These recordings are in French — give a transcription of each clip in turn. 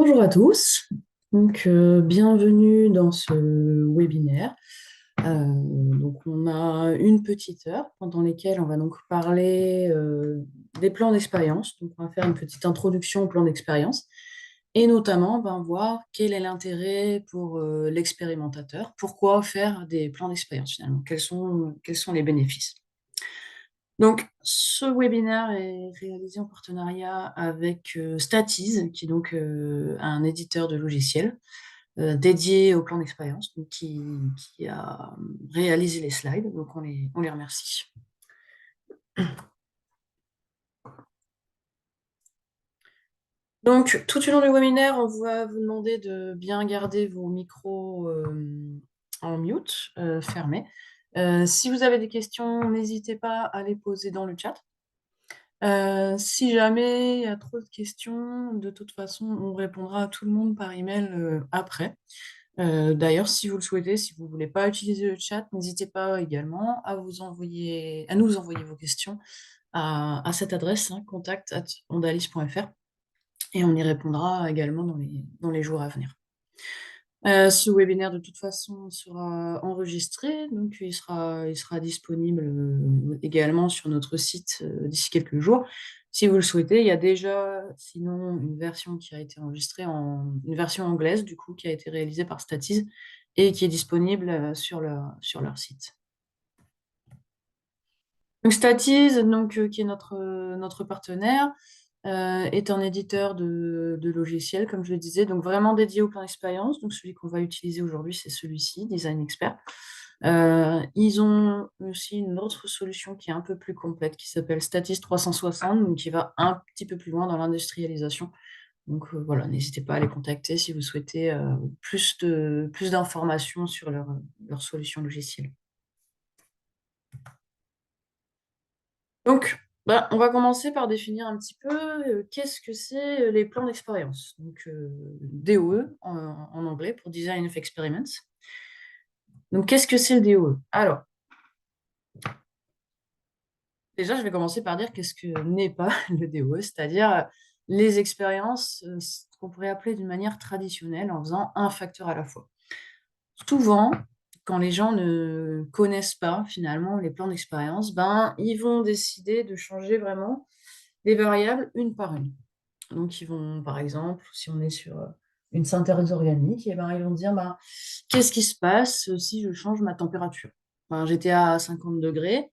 Bonjour à tous, bienvenue dans ce webinaire. On a une petite heure pendant lesquelles on va donc parler des plans d'expérience. Donc on va faire une petite introduction au plan d'expérience et notamment voir quel est l'intérêt pour l'expérimentateur, pourquoi faire des plans d'expérience finalement, quels sont les bénéfices. Donc, ce webinaire est réalisé en partenariat avec Statiz, qui est donc un éditeur de logiciels dédié au plan d'expérience, donc qui a réalisé les slides. Donc, on les remercie. Donc, tout au long du webinaire, on va vous demander de bien garder vos micros en mute, fermés. Si vous avez des questions, n'hésitez pas à les poser dans le chat. Si jamais il y a trop de questions, de toute façon, on répondra à tout le monde par email après. D'ailleurs, si vous le souhaitez, si vous ne voulez pas utiliser le chat, n'hésitez pas également à nous envoyer vos questions à cette adresse, contact@ondalis.fr, et on y répondra également dans les jours à venir. Ce webinaire, de toute façon, sera enregistré, donc il sera disponible également sur notre site d'ici quelques jours. Si vous le souhaitez, il y a déjà, sinon, une version qui a été enregistrée une version anglaise, du coup, qui a été réalisée par Statiz et qui est disponible sur leur site. Donc Statiz, qui est notre partenaire, est un éditeur de logiciels, comme je le disais, donc vraiment dédié au plan d'expérience. Donc celui qu'on va utiliser aujourd'hui, c'est celui-ci, Design Expert. Ils ont aussi une autre solution qui est un peu plus complète, qui s'appelle Statis 360, donc qui va un petit peu plus loin dans l'industrialisation. Donc voilà, n'hésitez pas à les contacter si vous souhaitez plus d'informations sur leur solution logicielle. Donc, on va commencer par définir un petit peu qu'est-ce que c'est les plans d'expérience. Donc, DOE en anglais pour Design of Experiments. Donc, qu'est-ce que c'est le DOE? Alors, déjà, je vais commencer par dire qu'est-ce que n'est pas le DOE, c'est-à-dire les expériences, ce qu'on pourrait appeler d'une manière traditionnelle en faisant un facteur à la fois. Souvent, quand les gens ne connaissent pas finalement les plans d'expérience, ils vont décider de changer vraiment les variables une par une. Donc, ils vont, par exemple, si on est sur une synthèse organique, ils vont dire qu'est-ce qui se passe si je change ma température? J'étais à 50 degrés,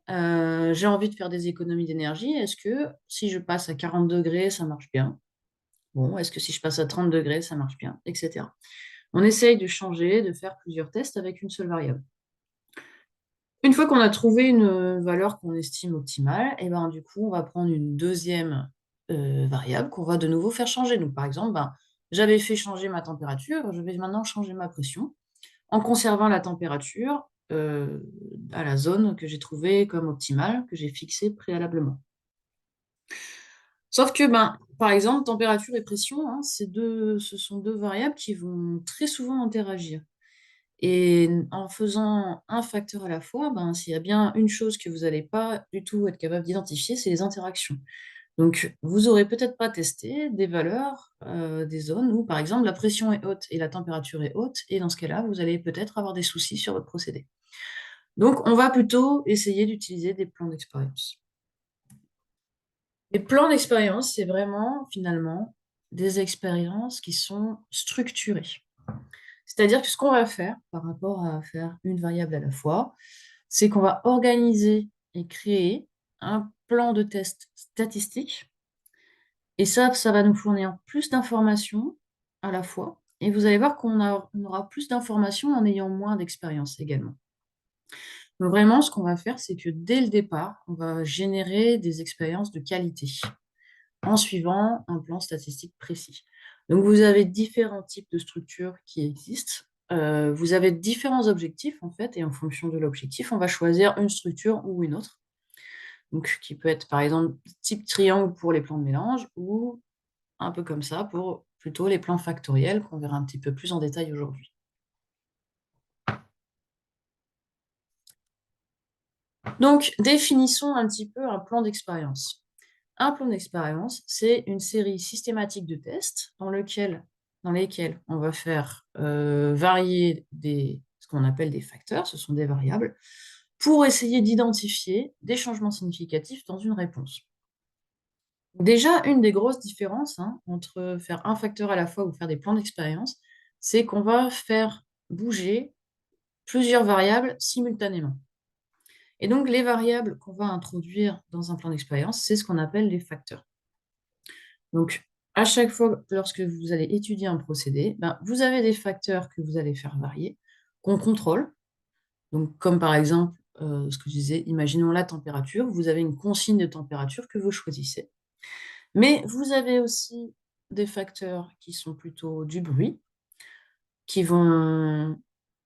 j'ai envie de faire des économies d'énergie. Est-ce que si je passe à 40 degrés, ça marche bien? Bon, est-ce que si je passe à 30 degrés, ça marche bien, etc. On essaye de changer, de faire plusieurs tests avec une seule variable. Une fois qu'on a trouvé une valeur qu'on estime optimale, du coup, on va prendre une deuxième variable qu'on va de nouveau faire changer. Donc, par exemple, j'avais fait changer ma température, je vais maintenant changer ma pression en conservant la température à la zone que j'ai trouvée comme optimale, que j'ai fixée préalablement. Sauf que, par exemple, température et pression, ce sont deux variables qui vont très souvent interagir. Et en faisant un facteur à la fois, s'il y a bien une chose que vous n'allez pas du tout être capable d'identifier, c'est les interactions. Donc, vous n'aurez peut-être pas testé des valeurs, des zones où, par exemple, la pression est haute et la température est haute, et dans ce cas-là, vous allez peut-être avoir des soucis sur votre procédé. Donc, on va plutôt essayer d'utiliser des plans d'expérience. Les plans d'expérience, c'est vraiment, finalement, des expériences qui sont structurées. C'est-à-dire que ce qu'on va faire par rapport à faire une variable à la fois, c'est qu'on va organiser et créer un plan de test statistique. Et ça va nous fournir plus d'informations à la fois. Et vous allez voir on aura plus d'informations en ayant moins d'expérience également. Donc vraiment, ce qu'on va faire, c'est que dès le départ, on va générer des expériences de qualité en suivant un plan statistique précis. Donc, vous avez différents types de structures qui existent. Vous avez différents objectifs, en fait, et en fonction de l'objectif, on va choisir une structure ou une autre. Donc, qui peut être, par exemple, type triangle pour les plans de mélange ou un peu comme ça pour plutôt les plans factoriels qu'on verra un petit peu plus en détail aujourd'hui. Donc, définissons un petit peu un plan d'expérience. Un plan d'expérience, c'est une série systématique de tests dans lesquels on va faire varier ce qu'on appelle des facteurs, ce sont des variables, pour essayer d'identifier des changements significatifs dans une réponse. Déjà, une des grosses différences, hein, entre faire un facteur à la fois ou faire des plans d'expérience, c'est qu'on va faire bouger plusieurs variables simultanément. Et donc, les variables qu'on va introduire dans un plan d'expérience, c'est ce qu'on appelle les facteurs. Donc, à chaque fois, lorsque vous allez étudier un procédé, ben, vous avez des facteurs que vous allez faire varier, qu'on contrôle. Donc, comme par exemple, ce que je disais, imaginons la température. Vous avez une consigne de température que vous choisissez. Mais vous avez aussi des facteurs qui sont plutôt du bruit, qui vont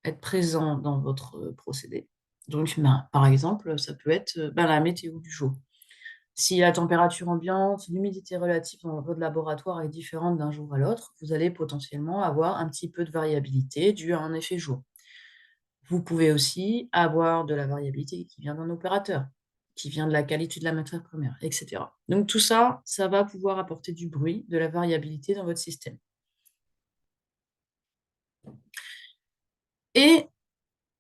être présents dans votre procédé. Donc, ben, par exemple, ça peut être ben, la météo du jour. Si la température ambiante, l'humidité relative dans votre laboratoire est différente d'un jour à l'autre, vous allez potentiellement avoir un petit peu de variabilité due à un effet jour. Vous pouvez aussi avoir de la variabilité qui vient d'un opérateur, qui vient de la qualité de la matière première, etc. Donc tout ça, ça va pouvoir apporter du bruit, de la variabilité dans votre système. Et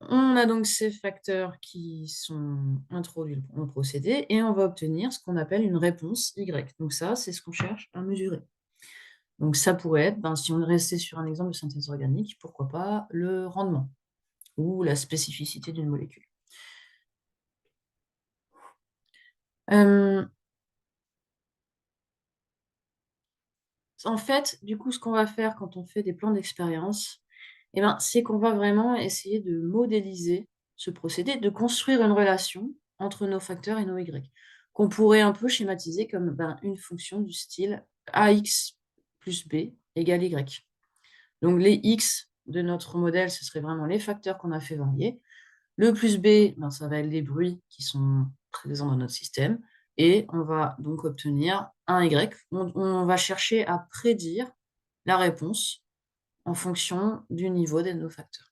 on a donc ces facteurs qui sont introduits dans le procédé et on va obtenir ce qu'on appelle une réponse Y. Donc ça, c'est ce qu'on cherche à mesurer. Donc ça pourrait être, ben, si on restait sur un exemple de synthèse organique, pourquoi pas le rendement ou la spécificité d'une molécule. En fait, du coup, ce qu'on va faire quand on fait des plans d'expérience, eh ben, c'est qu'on va vraiment essayer de modéliser ce procédé, de construire une relation entre nos facteurs et nos Y, qu'on pourrait un peu schématiser comme ben, une fonction du style AX plus B égale Y. Donc les X de notre modèle, ce serait vraiment les facteurs qu'on a fait varier. Le plus B, ben, ça va être les bruits qui sont présents dans notre système. Et on va donc obtenir un Y. On va chercher à prédire la réponse en fonction du niveau de nos facteurs.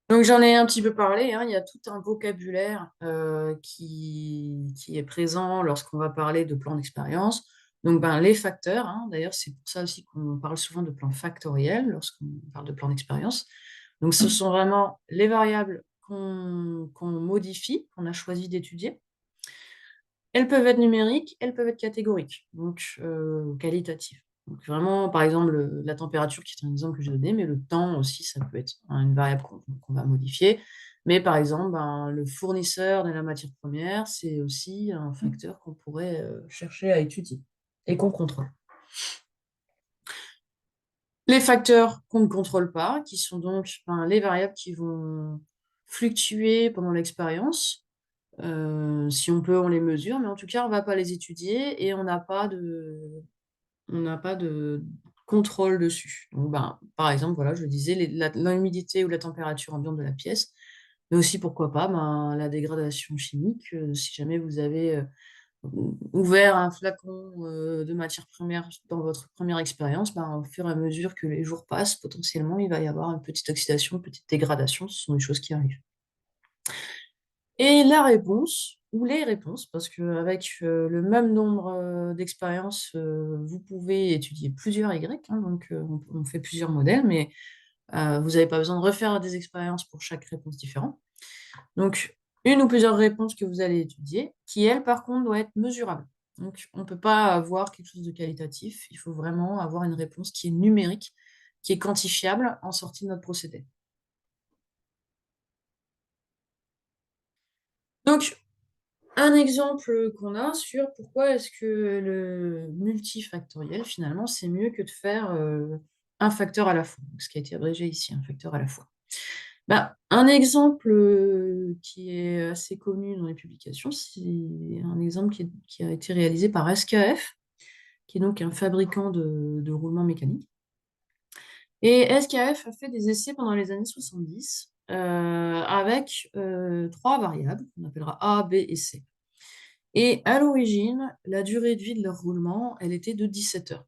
Donc j'en ai un petit peu parlé, hein, il y a tout un vocabulaire qui est présent lorsqu'on va parler de plan d'expérience. Donc ben, les facteurs, hein, d'ailleurs c'est pour ça aussi qu'on parle souvent de plan factoriel lorsqu'on parle de plan d'expérience. Donc ce sont vraiment les variables qu'on modifie, qu'on a choisi d'étudier. Elles peuvent être numériques, elles peuvent être catégoriques, donc qualitatives. Donc vraiment, par exemple, la température, qui est un exemple que j'ai donné, mais le temps aussi, ça peut être une variable qu'on va modifier. Mais par exemple, ben, le fournisseur de la matière première, c'est aussi un facteur qu'on pourrait chercher à étudier et qu'on contrôle. Les facteurs qu'on ne contrôle pas, qui sont donc ben, les variables qui vont fluctuer pendant l'expérience. Si on peut, on les mesure, mais en tout cas, on ne va pas les étudier et on n'a pas de contrôle dessus. Donc, ben, par exemple, voilà, je le disais, l'humidité ou la température ambiante de la pièce, mais aussi, pourquoi pas, ben, la dégradation chimique. Si jamais vous avez ouvert un flacon de matière première dans votre première expérience, ben, au fur et à mesure que les jours passent, potentiellement, il va y avoir une petite oxydation, une petite dégradation. Ce sont des choses qui arrivent. Et la réponse, ou les réponses, parce qu'avec le même nombre d'expériences, vous pouvez étudier plusieurs Y, hein, donc on fait plusieurs modèles, mais vous n'avez pas besoin de refaire des expériences pour chaque réponse différente. Donc, une ou plusieurs réponses que vous allez étudier, qui, elle, par contre, doit être mesurable. Donc, on ne peut pas avoir quelque chose de qualitatif, il faut vraiment avoir une réponse qui est numérique, qui est quantifiable en sortie de notre procédé. Donc, un exemple qu'on a sur pourquoi est-ce que le multifactoriel, finalement, c'est mieux que de faire un facteur à la fois, ce qui a été abrégé ici, un facteur à la fois. Bah, un exemple qui est assez connu dans les publications, c'est un exemple qui a été réalisé par SKF, qui est donc un fabricant de roulements mécaniques. Et SKF a fait des essais pendant les années 70 avec trois variables, qu'on appellera A, B et C. Et à l'origine, la durée de vie de leur roulement, elle était de 17 heures,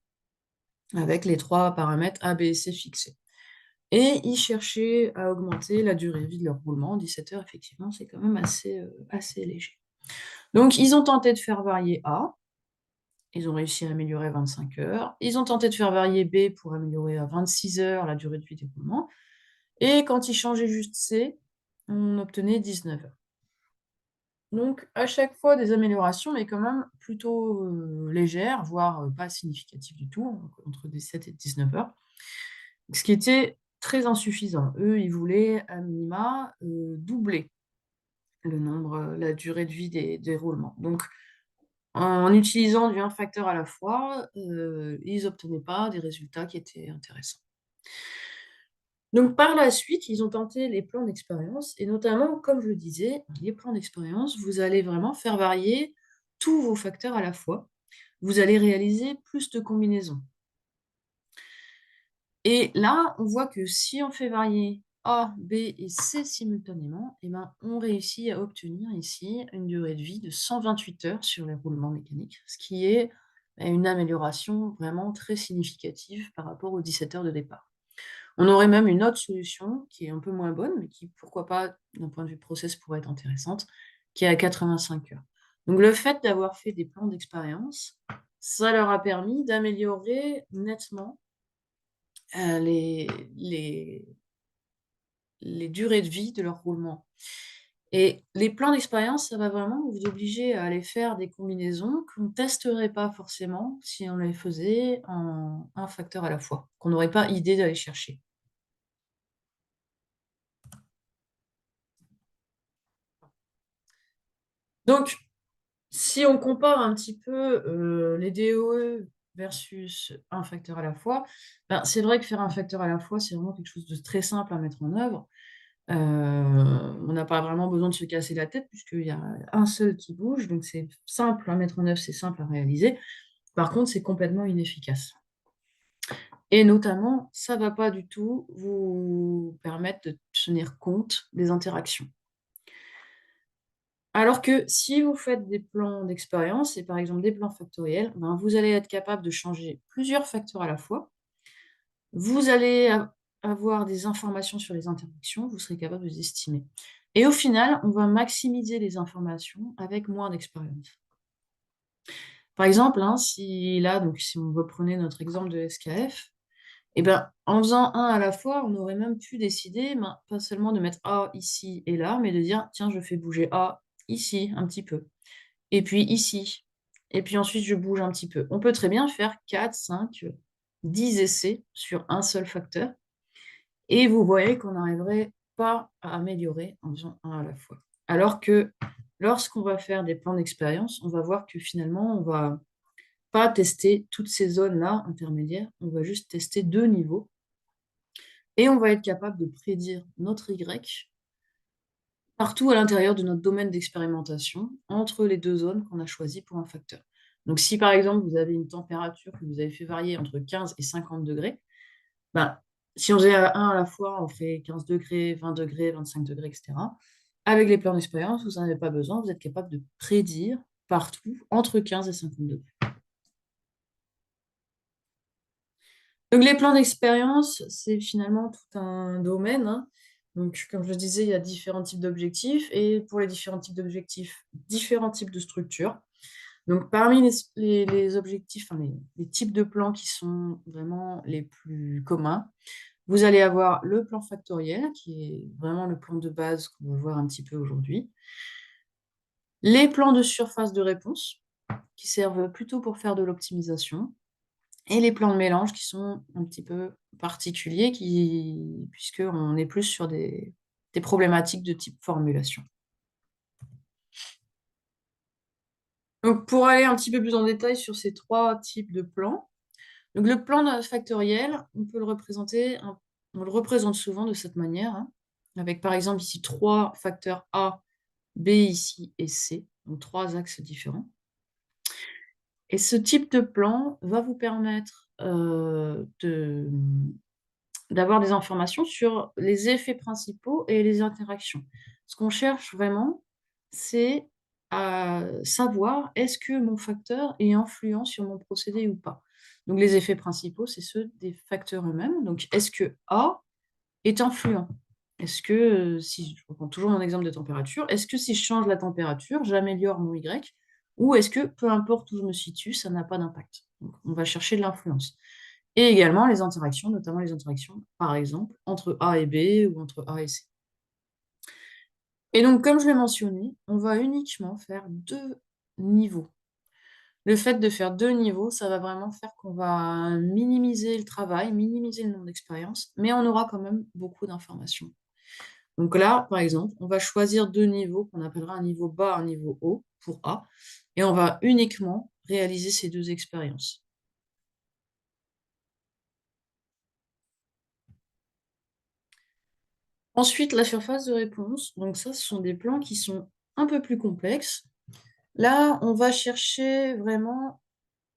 avec les trois paramètres A, B et C fixés. Et ils cherchaient à augmenter la durée de vie de leur roulement. 17 heures, effectivement, c'est quand même assez léger. Donc, ils ont tenté de faire varier A. Ils ont réussi à améliorer 25 heures. Ils ont tenté de faire varier B pour améliorer à 26 heures la durée de vie des roulements. Et quand ils changeaient juste C, on obtenait 19 heures. Donc, à chaque fois, des améliorations, mais quand même plutôt légères, voire pas significatives du tout, entre 17 et 19 heures. Ce qui était très insuffisant. Eux, ils voulaient à minima doubler le nombre, la durée de vie des roulements. Donc, en utilisant du un facteur à la fois, ils n'obtenaient pas des résultats qui étaient intéressants. Donc par la suite, ils ont tenté les plans d'expérience et notamment, comme je le disais, les plans d'expérience, vous allez vraiment faire varier tous vos facteurs à la fois. Vous allez réaliser plus de combinaisons. Et là, on voit que si on fait varier A, B et C simultanément, eh ben, on réussit à obtenir ici une durée de vie de 128 heures sur les roulements mécaniques, ce qui est une amélioration vraiment très significative par rapport aux 17 heures de départ. On aurait même une autre solution qui est un peu moins bonne, mais qui, pourquoi pas, d'un point de vue process, pourrait être intéressante, qui est à 85 heures. Donc le fait d'avoir fait des plans d'expérience, ça leur a permis d'améliorer nettement les, les durées de vie de leur roulement. Et les plans d'expérience, ça va vraiment vous obliger à aller faire des combinaisons qu'on ne testerait pas forcément si on les faisait en un facteur à la fois, qu'on n'aurait pas idée d'aller chercher. Donc, si on compare un petit peu les DOE versus un facteur à la fois, ben, c'est vrai que faire un facteur à la fois, c'est vraiment quelque chose de très simple à mettre en œuvre. On n'a pas vraiment besoin de se casser la tête puisqu'il y a un seul qui bouge, donc c'est simple à mettre en œuvre, c'est simple à réaliser. Par contre, c'est complètement inefficace. Et notamment, ça ne va pas du tout vous permettre de tenir compte des interactions. Alors que si vous faites des plans d'expérience, et par exemple des plans factoriels, ben, vous allez être capable de changer plusieurs facteurs à la fois. Vous allez avoir des informations sur les interactions, vous serez capable de les estimer. Et au final, on va maximiser les informations avec moins d'expérience. Par exemple, hein, si là, donc si on reprenait notre exemple de SKF, eh ben, en faisant un à la fois, on aurait même pu décider, ben, pas seulement de mettre A ici et là, mais de dire, tiens, je fais bouger A ici un petit peu. Et puis ici. Et puis ensuite, je bouge un petit peu. On peut très bien faire 4, 5, 10 essais sur un seul facteur. Et vous voyez qu'on n'arriverait pas à améliorer en faisant un à la fois. Alors que lorsqu'on va faire des plans d'expérience, on va voir que finalement, on va pas tester toutes ces zones-là intermédiaires. On va juste tester 2 niveaux. Et on va être capable de prédire notre Y partout à l'intérieur de notre domaine d'expérimentation, entre les 2 zones qu'on a choisies pour un facteur. Donc si par exemple, vous avez une température que vous avez fait varier entre 15 et 50 degrés, ben, si on faisait un à la fois, on ferait 15 degrés, 20 degrés, 25 degrés, etc. Avec les plans d'expérience, vous n'en avez pas besoin, vous êtes capable de prédire partout entre 15 et 50 degrés. Donc les plans d'expérience, c'est finalement tout un domaine, hein. Donc, comme je disais, il y a différents types d'objectifs et pour les différents types d'objectifs, différents types de structures. Donc, parmi les objectifs, enfin, les types de plans qui sont vraiment les plus communs, vous allez avoir le plan factoriel, qui est vraiment le plan de base qu'on va voir un petit peu aujourd'hui. Les plans de surface de réponse, qui servent plutôt pour faire de l'optimisation. Et les plans de mélange qui sont un petit peu particuliers, puisqu'on est plus sur des problématiques de type formulation. Donc, pour aller un petit peu plus en détail sur ces 3 types de plans, donc le plan factoriel, on peut le représenter, on le représente souvent de cette manière, hein, avec par exemple ici 3 facteurs A, B ici et C, donc 3 axes différents. Et ce type de plan va vous permettre d'avoir des informations sur les effets principaux et les interactions. Ce qu'on cherche vraiment, c'est à savoir est-ce que mon facteur est influent sur mon procédé ou pas. Donc les effets principaux, c'est ceux des facteurs eux-mêmes. Donc est-ce que A est influent? Est-ce que, si je reprends toujours mon exemple de température, est-ce que si je change la température, j'améliore mon Y? Ou est-ce que peu importe où je me situe, ça n'a pas d'impact? Donc on va chercher de l'influence. Et également les interactions, notamment les interactions, par exemple, entre A et B ou entre A et C. Et donc comme je l'ai mentionné, on va uniquement faire 2 niveaux. Le fait de faire 2 niveaux, ça va vraiment faire qu'on va minimiser le travail, minimiser le nombre d'expériences, mais on aura quand même beaucoup d'informations. Donc là, par exemple, on va choisir 2 niveaux qu'on appellera un niveau bas, un niveau haut pour A, et on va uniquement réaliser ces 2 expériences. Ensuite, la surface de réponse, donc ça, ce sont des plans qui sont un peu plus complexes. Là, on va chercher vraiment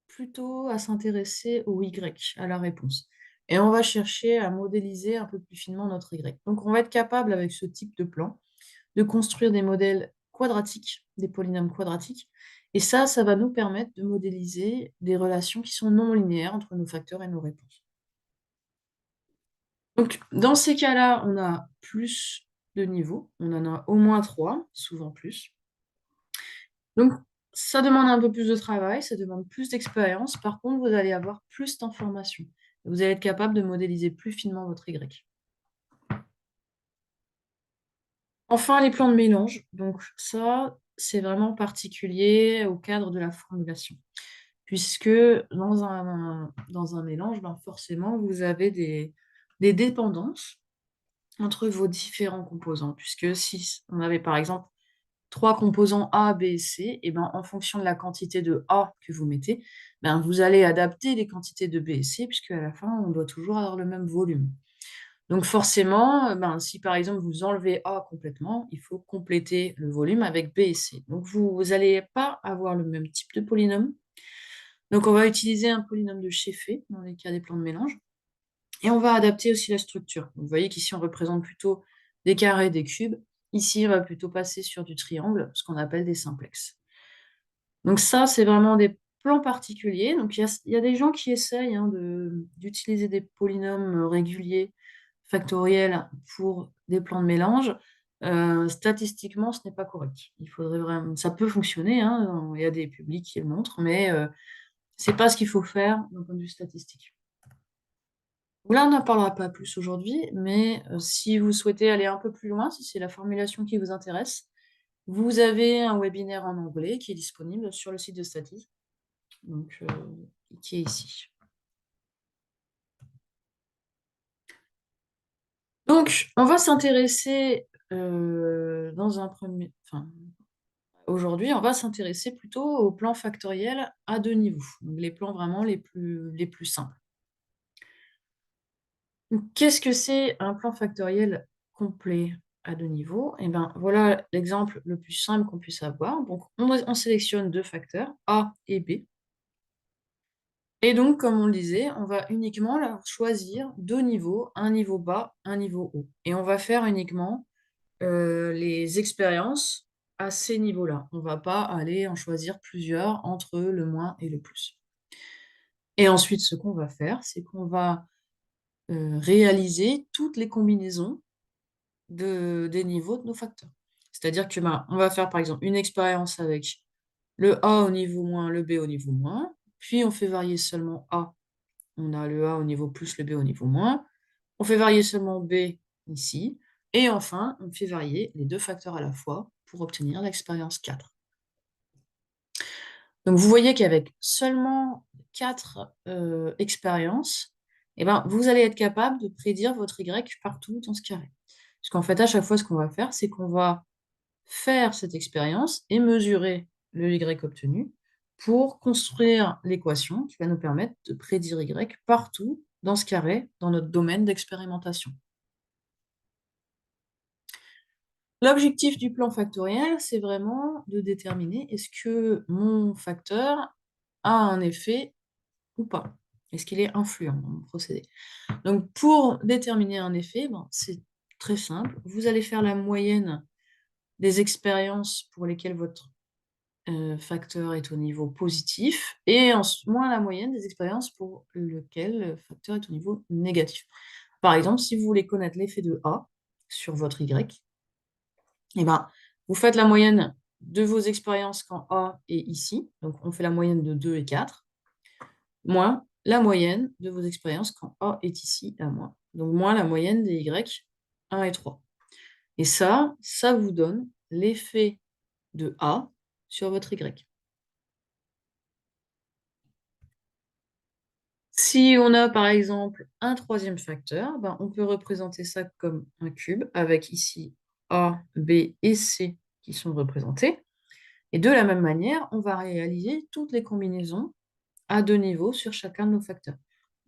plutôt à s'intéresser au Y, à la réponse. Et on va chercher à modéliser un peu plus finement notre Y. Donc on va être capable, avec ce type de plan, de construire des modèles quadratiques, des polynômes quadratiques. Et ça va nous permettre de modéliser des relations qui sont non linéaires entre nos facteurs et nos réponses. Donc, dans ces cas-là, on a plus de niveaux. On en a au moins 3, souvent plus. Donc, ça demande un peu plus de travail, ça demande plus d'expérience. Par contre, vous allez avoir plus d'informations. Vous allez être capable de modéliser plus finement votre Y. Enfin, les plans de mélange. Donc ça, c'est vraiment particulier au cadre de la formulation. Puisque dans un mélange, ben, forcément, vous avez des dépendances entre vos différents composants. Puisque si on avait par exemple 3 composants A, B et C, et ben, en fonction de la quantité de A que vous mettez, ben, vous allez adapter les quantités de B et C, puisque à la fin, on doit toujours avoir le même volume. Donc forcément, ben, si par exemple vous enlevez A complètement, il faut compléter le volume avec B et C. Donc vous n'allez pas avoir le même type de polynôme. Donc on va utiliser un polynôme de Shefé dans les cas des plans de mélange. Et on va adapter aussi la structure. Donc, vous voyez qu'ici on représente plutôt des carrés, des cubes. Ici, on va plutôt passer sur du triangle, ce qu'on appelle des simplexes. Donc ça, c'est vraiment des plans particuliers. Donc il y a des gens qui essayent hein, d'utiliser des polynômes réguliers factoriels pour des plans de mélange. Statistiquement, ce n'est pas correct. Il faudrait vraiment, ça peut fonctionner, hein, il y a des publics qui le montrent, mais c'est pas ce qu'il faut faire d'un point de vue statistique. Là, on n'en parlera pas plus aujourd'hui, mais si vous souhaitez aller un peu plus loin, si c'est la formulation qui vous intéresse, vous avez un webinaire en anglais qui est disponible sur le site de Statis, donc qui est ici. Donc, on va s'intéresser aujourd'hui, on va s'intéresser plutôt aux plans factoriels à 2 niveaux, donc les plans vraiment les plus simples. Donc, qu'est-ce que c'est un plan factoriel complet à 2 niveaux? Et ben, voilà l'exemple le plus simple qu'on puisse avoir. Donc, on sélectionne 2 facteurs, A et B. Et donc, comme on le disait, on va uniquement leur choisir 2 niveaux, un niveau bas, un niveau haut. Et on va faire uniquement les expériences à ces niveaux-là. On ne va pas aller en choisir plusieurs entre le moins et le plus. Et ensuite, ce qu'on va faire, c'est qu'on va réaliser toutes les combinaisons des niveaux de nos facteurs. C'est-à-dire que ben, on va faire par exemple une expérience avec le A au niveau moins, le B au niveau moins, puis on fait varier seulement A. On a le A au niveau plus, le B au niveau moins. On fait varier seulement B ici. Et enfin, on fait varier les 2 facteurs à la fois pour obtenir l'expérience 4. Donc vous voyez qu'avec seulement 4 expériences, eh ben, vous allez être capable de prédire votre Y partout dans ce carré. Parce qu'en fait, à chaque fois, ce qu'on va faire, c'est qu'on va faire cette expérience et mesurer le Y obtenu pour construire l'équation qui va nous permettre de prédire Y partout dans ce carré, dans notre domaine d'expérimentation. L'objectif du plan factoriel, c'est vraiment de déterminer est-ce que mon facteur a un effet ou pas? Est-ce qu'il est influent dans mon procédé? Donc pour déterminer un effet, ben, c'est très simple. Vous allez faire la moyenne des expériences pour lesquelles votre facteur est au niveau positif et moins la moyenne des expériences pour lequel le facteur est au niveau négatif. Par exemple, si vous voulez connaître l'effet de A, sur votre Y, et ben, vous faites la moyenne de vos expériences quand A est ici, donc on fait la moyenne de 2 et 4, moins la moyenne de vos expériences quand A est ici à moins. Donc moins la moyenne des Y 1 et 3. Et ça vous donne l'effet de A sur votre Y. Si on a par exemple un troisième facteur, ben, on peut représenter ça comme un cube avec ici A, B et C qui sont représentés. Et de la même manière, on va réaliser toutes les combinaisons à deux niveaux sur chacun de nos facteurs.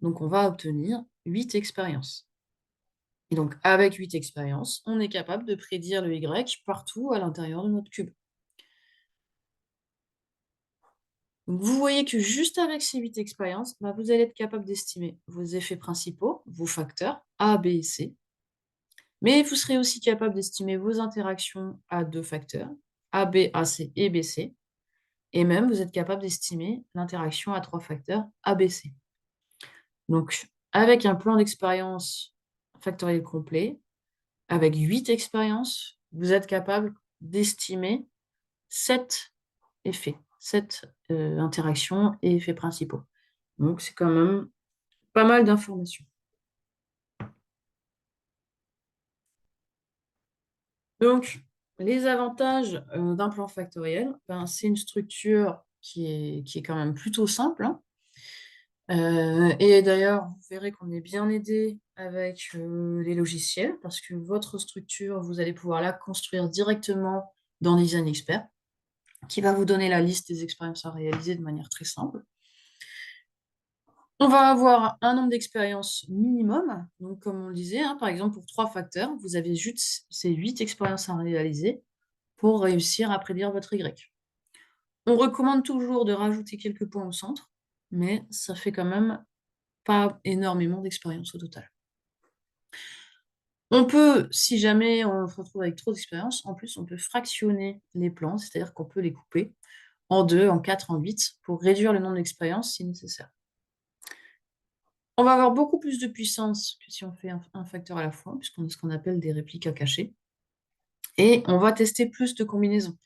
Donc on va obtenir 8 expériences. Et donc avec 8 expériences, on est capable de prédire le Y partout à l'intérieur de notre cube. Donc vous voyez que juste avec ces 8 expériences, bah, vous allez être capable d'estimer vos effets principaux, vos facteurs A, B et C, mais vous serez aussi capable d'estimer vos interactions à deux facteurs, A, B, A, C et B, C, et même vous êtes capable d'estimer l'interaction à trois facteurs A, B, C. Donc avec un plan d'expérience factoriel complet, avec 8 expériences, vous êtes capable d'estimer 7 effets, 7 interactions et effets principaux. Donc c'est quand même pas mal d'informations. Donc, les avantages d'un plan factoriel, ben, c'est une structure qui est quand même plutôt simple, hein. Et d'ailleurs, vous verrez qu'on est bien aidé avec les logiciels, parce que votre structure, vous allez pouvoir la construire directement dans Design Expert, qui va vous donner la liste des expériences à réaliser de manière très simple. On va avoir un nombre d'expériences minimum. Donc, comme on le disait, hein, par exemple, pour 3 facteurs, vous avez juste ces 8 expériences à réaliser pour réussir à prédire votre Y. On recommande toujours de rajouter quelques points au centre, mais ça fait quand même pas énormément d'expériences au total. On peut, si jamais on se retrouve avec trop d'expériences, en plus, on peut fractionner les plans, c'est-à-dire qu'on peut les couper en 2, en 4, en 8 pour réduire le nombre d'expériences si nécessaire. On va avoir beaucoup plus de puissance que si on fait un facteur à la fois, puisqu'on a ce qu'on appelle des répliques à cacher. Et on va tester plus de combinaisons.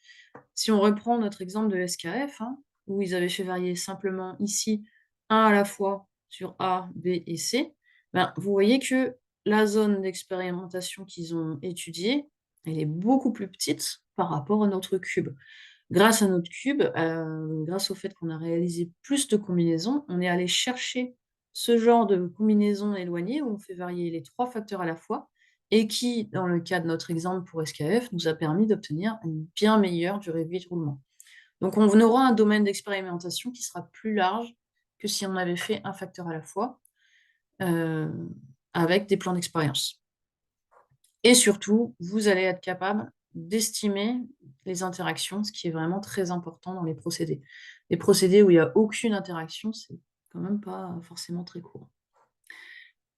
Si on reprend notre exemple de SKF, hein, où ils avaient fait varier simplement ici un à la fois sur A, B et C, ben, vous voyez que la zone d'expérimentation qu'ils ont étudiée, elle est beaucoup plus petite par rapport à notre cube. Grâce à notre cube, grâce au fait qu'on a réalisé plus de combinaisons, on est allé chercher ce genre de combinaisons éloignées où on fait varier les 3 facteurs à la fois et qui, dans le cas de notre exemple pour SKF, nous a permis d'obtenir une bien meilleure durée de vie de roulement. Donc on aura un domaine d'expérimentation qui sera plus large que si on avait fait un facteur à la fois, heu, avec des plans d'expérience. Et surtout, vous allez être capable d'estimer les interactions, ce qui est vraiment très important dans les procédés. Les procédés où il y a aucune interaction, c'est quand même pas forcément très courant.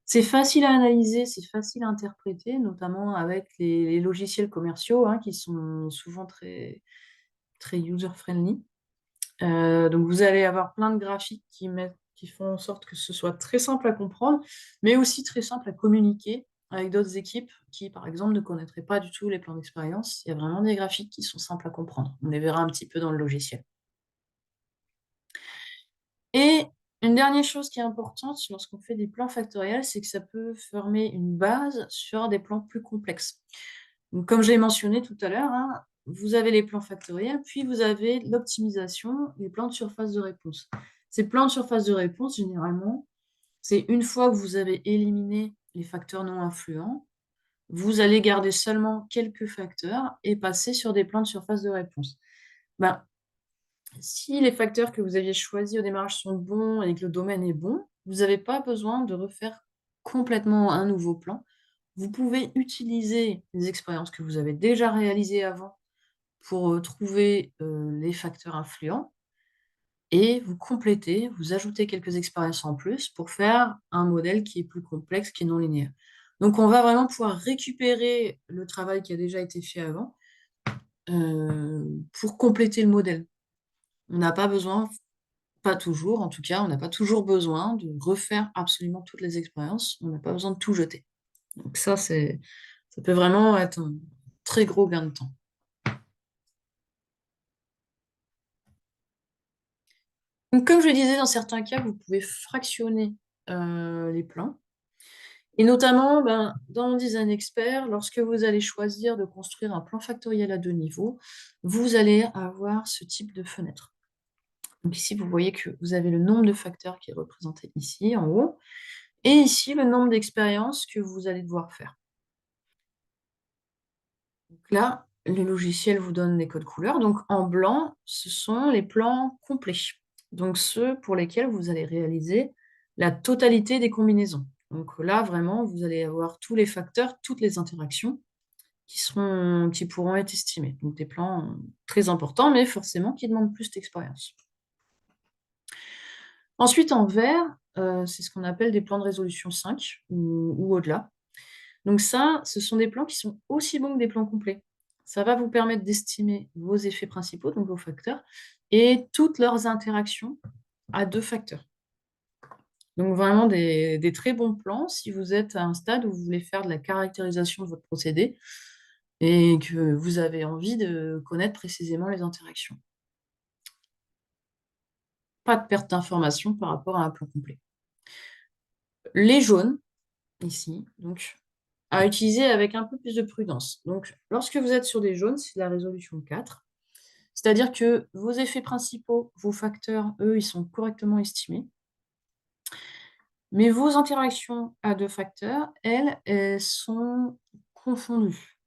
C'est facile à analyser, c'est facile à interpréter, notamment avec les logiciels commerciaux, hein, qui sont souvent très très user friendly. Donc vous allez avoir plein de graphiques qui font en sorte que ce soit très simple à comprendre, mais aussi très simple à communiquer avec d'autres équipes qui, par exemple, ne connaîtraient pas du tout les plans d'expérience. Il y a vraiment des graphiques qui sont simples à comprendre. On les verra un petit peu dans le logiciel. Et une dernière chose qui est importante lorsqu'on fait des plans factoriels, c'est que ça peut former une base sur des plans plus complexes. Donc, comme je l'ai mentionné tout à l'heure, hein, vous avez les plans factoriels, puis vous avez l'optimisation, les plans de surface de réponse. Ces plans de surface de réponse, généralement, c'est une fois que vous avez éliminé les facteurs non influents, vous allez garder seulement quelques facteurs et passer sur des plans de surface de réponse. Ben, si les facteurs que vous aviez choisis au démarrage sont bons et que le domaine est bon, vous n'avez pas besoin de refaire complètement un nouveau plan. Vous pouvez utiliser les expériences que vous avez déjà réalisées avant pour trouver les facteurs influents et vous complétez, vous ajoutez quelques expériences en plus pour faire un modèle qui est plus complexe, qui est non linéaire. Donc on va vraiment pouvoir récupérer le travail qui a déjà été fait avant pour compléter le modèle. On n'a pas besoin, pas toujours en tout cas, on n'a pas toujours besoin de refaire absolument toutes les expériences, on n'a pas besoin de tout jeter. Donc ça Ça peut vraiment être un très gros gain de temps. Donc, comme je le disais, dans certains cas, vous pouvez fractionner les plans. Et notamment, ben, dans Design Expert, lorsque vous allez choisir de construire un plan factoriel à 2 niveaux, vous allez avoir ce type de fenêtre. Donc ici, vous voyez que vous avez le nombre de facteurs qui est représenté ici, en haut, et ici, le nombre d'expériences que vous allez devoir faire. Donc là, le logiciel vous donne les codes couleurs. Donc en blanc, ce sont les plans complets. Donc ceux pour lesquels vous allez réaliser la totalité des combinaisons. Donc là, vraiment, vous allez avoir tous les facteurs, toutes les interactions qui pourront être estimés. Donc des plans très importants, mais forcément qui demandent plus d'expérience. Ensuite, en vert, c'est ce qu'on appelle des plans de résolution 5 ou au-delà. Donc ça, ce sont des plans qui sont aussi bons que des plans complets. Ça va vous permettre d'estimer vos effets principaux, donc vos facteurs, et toutes leurs interactions à 2 facteurs. Donc vraiment des très bons plans si vous êtes à un stade où vous voulez faire de la caractérisation de votre procédé et que vous avez envie de connaître précisément les interactions. Pas de perte d'information par rapport à un plan complet. Les jaunes, ici, donc à utiliser avec un peu plus de prudence. Donc lorsque vous êtes sur des jaunes, c'est la résolution 4. C'est-à-dire que vos effets principaux, vos facteurs, eux, ils sont correctement estimés. Mais vos interactions à 2 facteurs, elles sont confondues.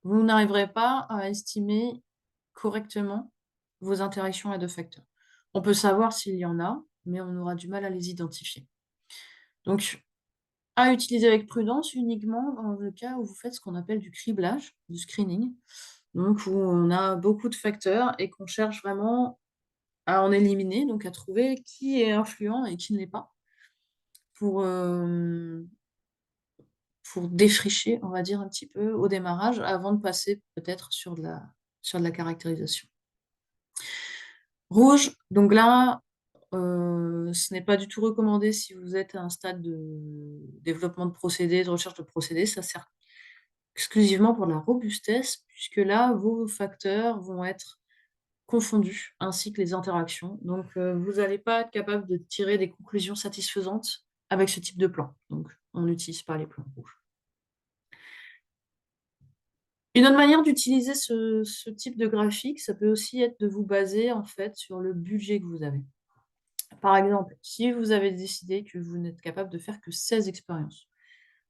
Vous n'arriverez pas à estimer correctement vos interactions à 2 facteurs. On peut savoir s'il y en a, mais on aura du mal à les identifier. Donc, à utiliser avec prudence uniquement dans le cas où vous faites ce qu'on appelle du criblage, du screening. Donc, où on a beaucoup de facteurs et qu'on cherche vraiment à en éliminer, donc à trouver qui est influent et qui ne l'est pas, pour, pour défricher, on va dire, un petit peu au démarrage, avant de passer peut-être sur de la caractérisation. Rouge, donc là, ce n'est pas du tout recommandé si vous êtes à un stade de développement de procédés, de recherche de procédés. Ça sert exclusivement pour la robustesse, puisque là, vos facteurs vont être confondus, ainsi que les interactions. Donc, vous n'allez pas être capable de tirer des conclusions satisfaisantes avec ce type de plan. Donc, on n'utilise pas les plans rouges. Une autre manière d'utiliser ce type de graphique, ça peut aussi être de vous baser en fait sur le budget que vous avez. Par exemple, si vous avez décidé que vous n'êtes capable de faire que 16 expériences,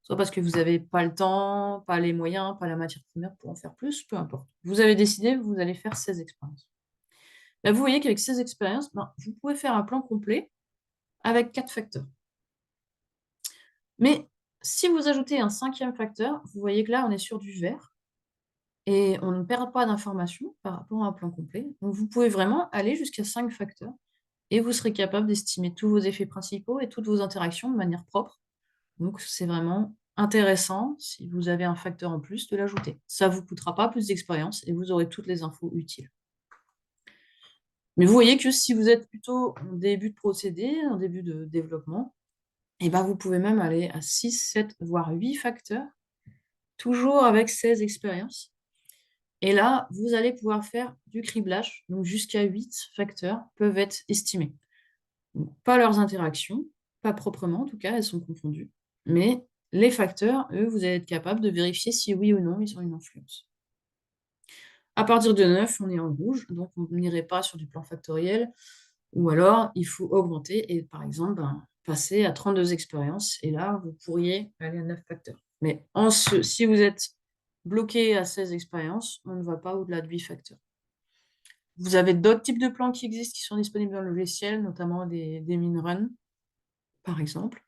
soit parce que vous n'avez pas le temps, pas les moyens, pas la matière première pour en faire plus, peu importe. Vous avez décidé que vous allez faire 16 expériences. Là, vous voyez qu'avec ces expériences, ben, vous pouvez faire un plan complet avec 4 facteurs. Mais si vous ajoutez un 5e facteur, vous voyez que là, on est sur du vert et on ne perd pas d'informations par rapport à un plan complet. Donc, vous pouvez vraiment aller jusqu'à 5 facteurs et vous serez capable d'estimer tous vos effets principaux et toutes vos interactions de manière propre. Donc, c'est vraiment intéressant, si vous avez un facteur en plus, de l'ajouter. Ça ne vous coûtera pas plus d'expérience et vous aurez toutes les infos utiles. Mais vous voyez que si vous êtes plutôt en début de procédé, en début de développement, et ben vous pouvez même aller à 6, 7, voire 8 facteurs, toujours avec 16 expériences. Et là, vous allez pouvoir faire du criblage, donc jusqu'à 8 facteurs peuvent être estimés. Donc, pas leurs interactions, pas proprement en tout cas, elles sont confondues. Mais les facteurs, eux, vous allez être capable de vérifier si oui ou non ils ont une influence. À partir de 9, on est en rouge, donc on n'irait pas sur du plan factoriel. Ou alors, il faut augmenter et par exemple, ben, passer à 32 expériences. Et là, vous pourriez aller à 9 facteurs. Mais si vous êtes bloqué à 16 expériences, on ne va pas au-delà de 8 facteurs. Vous avez d'autres types de plans qui existent, qui sont disponibles dans le logiciel, notamment des min-run, par exemple.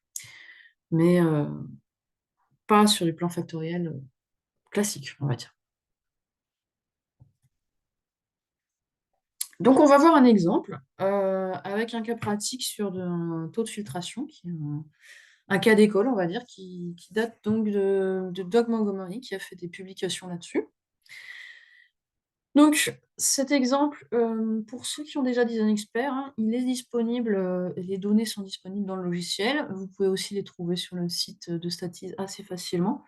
Mais pas sur du plan factoriel classique, on va dire. Donc, on va voir un exemple avec un cas pratique sur un taux de filtration, qui est un cas d'école, on va dire, qui date donc de Doug Montgomery, qui a fait des publications là-dessus. Donc, cet exemple, pour ceux qui ont déjà Design Expert, hein, il est disponible, les données sont disponibles dans le logiciel. Vous pouvez aussi les trouver sur le site de Statise assez facilement.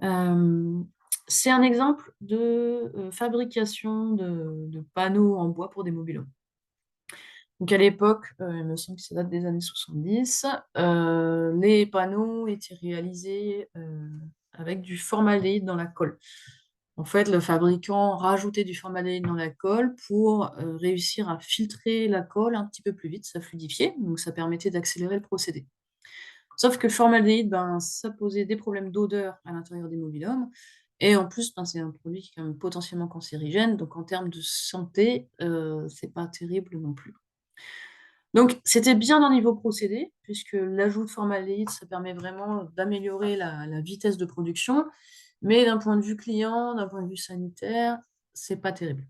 Hem, c'est un exemple de, fabrication de panneaux en bois pour des mobil-homes. Donc à l'époque, il me semble que ça date des années 70, les panneaux étaient réalisés, avec du formaldéhyde dans la colle. En fait, le fabricant rajoutait du formaldéhyde dans la colle pour, réussir à filtrer la colle un petit peu plus vite, ça fluidifiait, donc ça permettait d'accélérer le procédé. Sauf que le formaldéhyde, ben, ça posait des problèmes d'odeur à l'intérieur des mobil-homes et en plus, ben, c'est un produit qui est quand même potentiellement cancérigène, donc en termes de santé, c'est pas terrible non plus. Donc c'était bien dans niveau procédé, puisque l'ajout de formaldéhyde, ça permet vraiment d'améliorer la vitesse de production, mais d'un point de vue client, d'un point de vue sanitaire, c'est pas terrible.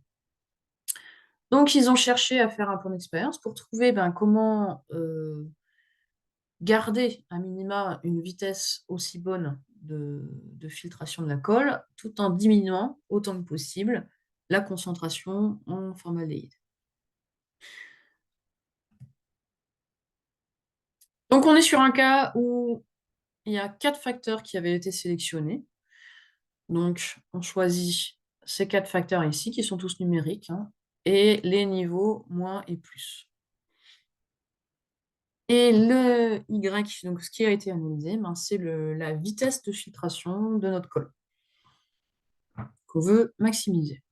Donc ils ont cherché à faire un plan d'expérience pour trouver, ben, comment, garder à minima une vitesse aussi bonne de filtration de la colle, tout en diminuant autant que possible la concentration en formaldéhyde. Donc on est sur un cas où il y a 4 facteurs qui avaient été sélectionnés. Donc on choisit ces 4 facteurs ici qui sont tous numériques, hein, et les niveaux moins et plus. Et le Y, donc ce qui a été analysé, ben, c'est la vitesse de filtration de notre colle qu'on veut maximiser.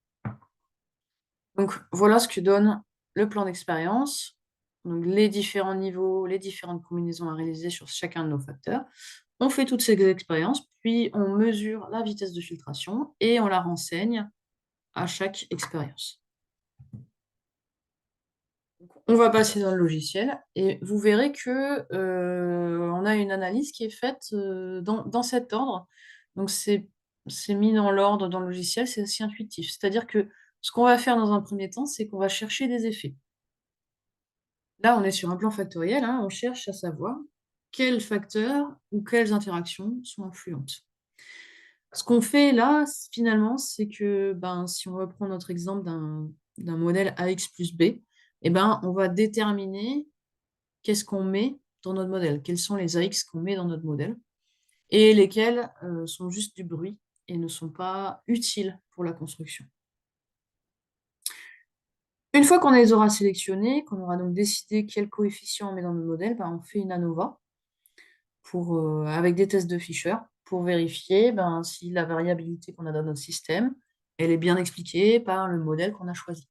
Donc voilà ce que donne le plan d'expérience. Donc les différents niveaux, les différentes combinaisons à réaliser sur chacun de nos facteurs. On fait toutes ces expériences, puis on mesure la vitesse de filtration et on la renseigne à chaque expérience. On va passer dans le logiciel et vous verrez que, on a une analyse qui est faite, dans cet ordre. Donc c'est mis dans l'ordre dans le logiciel, c'est assez intuitif. C'est-à-dire que ce qu'on va faire dans un premier temps, c'est qu'on va chercher des effets. Là, on est sur un plan factoriel, hein, on cherche à savoir quels facteurs ou quelles interactions sont influentes. Ce qu'on fait là, finalement, c'est que, ben, si on reprend notre exemple d'un modèle AX plus B, et ben, on va déterminer qu'est-ce qu'on met dans notre modèle, quels sont les AX qu'on met dans notre modèle et lesquels, sont juste du bruit et ne sont pas utiles pour la construction. Une fois qu'on les aura sélectionnés, qu'on aura donc décidé quel coefficient on met dans notre modèle, ben, on fait une ANOVA pour, avec des tests de Fisher pour vérifier, ben, si la variabilité qu'on a dans notre système, elle est bien expliquée par le modèle qu'on a choisi.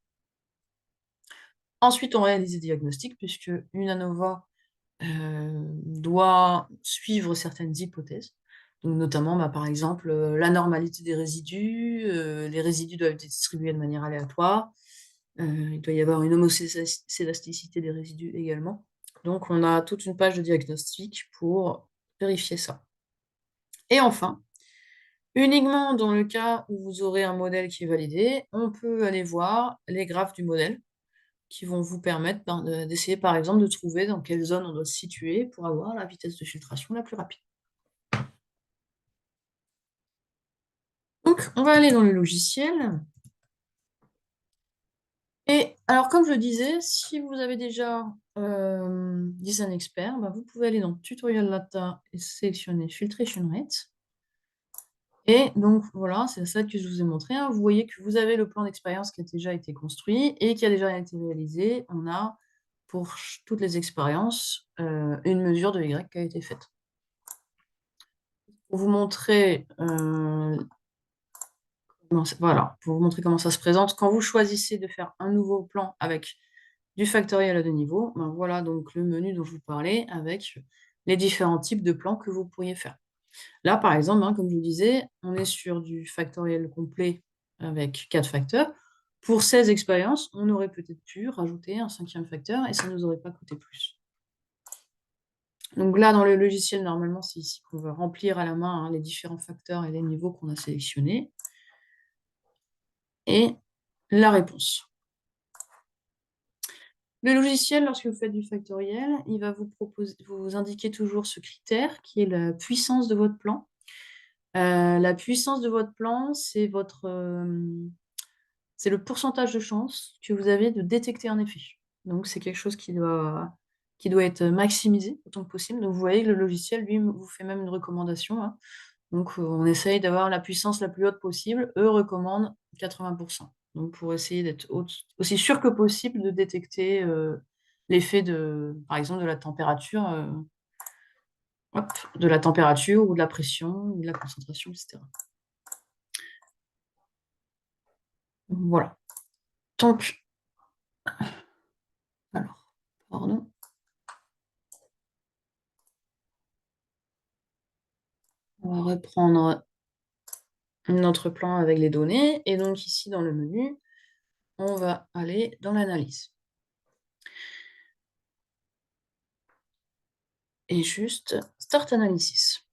Ensuite, on réalise des diagnostics puisque une ANOVA, doit suivre certaines hypothèses. Donc notamment, bah, par exemple, la normalité des résidus, les résidus doivent être distribués de manière aléatoire, il doit y avoir une homocédasticité des résidus également. Donc on a toute une page de diagnostic pour vérifier ça. Et enfin, uniquement dans le cas où vous aurez un modèle qui est validé, on peut aller voir les graphes du modèle qui vont vous permettre, ben, d'essayer, par exemple, de trouver dans quelle zone on doit se situer pour avoir la vitesse de filtration la plus rapide. Donc on va aller dans le logiciel et alors comme je le disais, si vous avez déjà, Design Expert, bah, vous pouvez aller dans Tutorial Data et sélectionner Filtration Rate et donc voilà, c'est ça que je vous ai montré, hein. Vous voyez que vous avez le plan d'expérience qui a déjà été construit et qui a déjà été réalisé. On a pour toutes les expériences, une mesure de Y qui a été faite. Pour vous montrer, voilà, pour vous montrer comment ça se présente, quand vous choisissez de faire un nouveau plan avec du factoriel à 2 niveaux, ben, voilà donc le menu dont je vous parlais avec les différents types de plans que vous pourriez faire. Là, par exemple, hein, comme je vous disais, on est sur du factoriel complet avec 4 facteurs. Pour 16 expériences, on aurait peut-être pu rajouter un 5e facteur et ça ne nous aurait pas coûté plus. Donc là, dans le logiciel, normalement, c'est ici qu'on va remplir à la main, hein, les différents facteurs et les niveaux qu'on a sélectionnés et la réponse. Le logiciel, lorsque vous faites du factoriel, il va vous indiquer toujours ce critère qui est la puissance de votre plan. La puissance de votre plan, c'est c'est le pourcentage de chance que vous avez de détecter un effet. Donc c'est quelque chose qui doit être maximisé autant que possible. Donc vous voyez que le logiciel, lui, vous fait même une recommandation, hein. Donc, on essaye d'avoir la puissance la plus haute possible. Eux recommandent 80. Donc pour essayer d'être aussi sûr que possible de détecter, l'effet par exemple, de la température, hop, de la température ou de la pression ou de la concentration, et cetera. Voilà. Donc alors, pardon. On va reprendre notre plan avec les données et donc ici dans le menu, on va aller dans l'analyse et juste Start Analysis.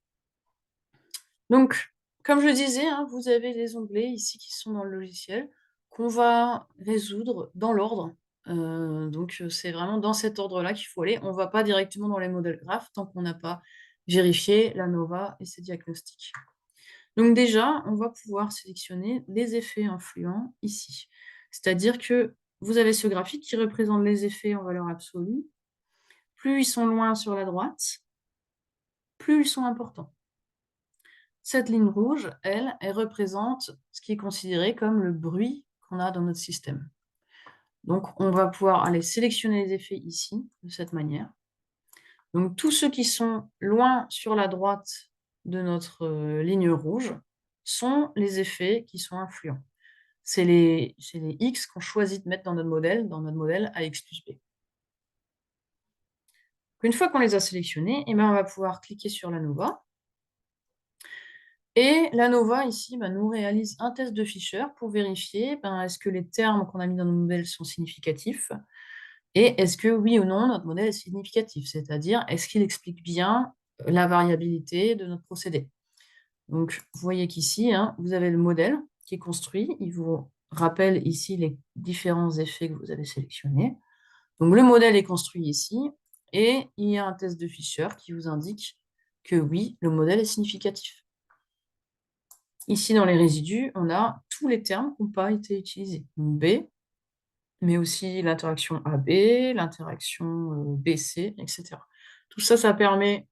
Donc, comme je disais, hein, vous avez les onglets ici qui sont dans le logiciel qu'on va résoudre dans l'ordre. Donc, c'est vraiment dans cet ordre-là qu'il faut aller. On ne va pas directement dans les modèles graphes tant qu'on n'a pas vérifié l'ANOVA et ses diagnostics. Donc déjà, on va pouvoir sélectionner les effets influents ici. C'est-à-dire que vous avez ce graphique qui représente les effets en valeur absolue. Plus ils sont loin sur la droite, plus ils sont importants. Cette ligne rouge, elle représente ce qui est considéré comme le bruit qu'on a dans notre système. Donc, on va pouvoir aller sélectionner les effets ici, de cette manière. Donc, tous ceux qui sont loin sur la droite de notre ligne rouge sont les effets qui sont influents. C'est les X qu'on choisit de mettre dans notre modèle AX plus B. Une fois qu'on les a sélectionnés, on va pouvoir cliquer sur l'ANOVA. Et l'ANOVA, ici, nous réalise un test de Fisher pour vérifier est-ce que les termes qu'on a mis dans nos modèles sont significatifs et est-ce que, oui ou non, notre modèle est significatif, c'est-à-dire est-ce qu'il explique bien la variabilité de notre procédé. Donc, vous voyez qu'ici, vous avez le modèle qui est construit. Il vous rappelle ici les différents effets que vous avez sélectionnés. Donc, le modèle est construit ici et il y a un test de Fisher qui vous indique que oui, le modèle est significatif. Ici, dans les résidus, on a tous les termes qui n'ont pas été utilisés. Donc, B, mais aussi l'interaction AB, l'interaction BC, etc. Tout ça, ça permet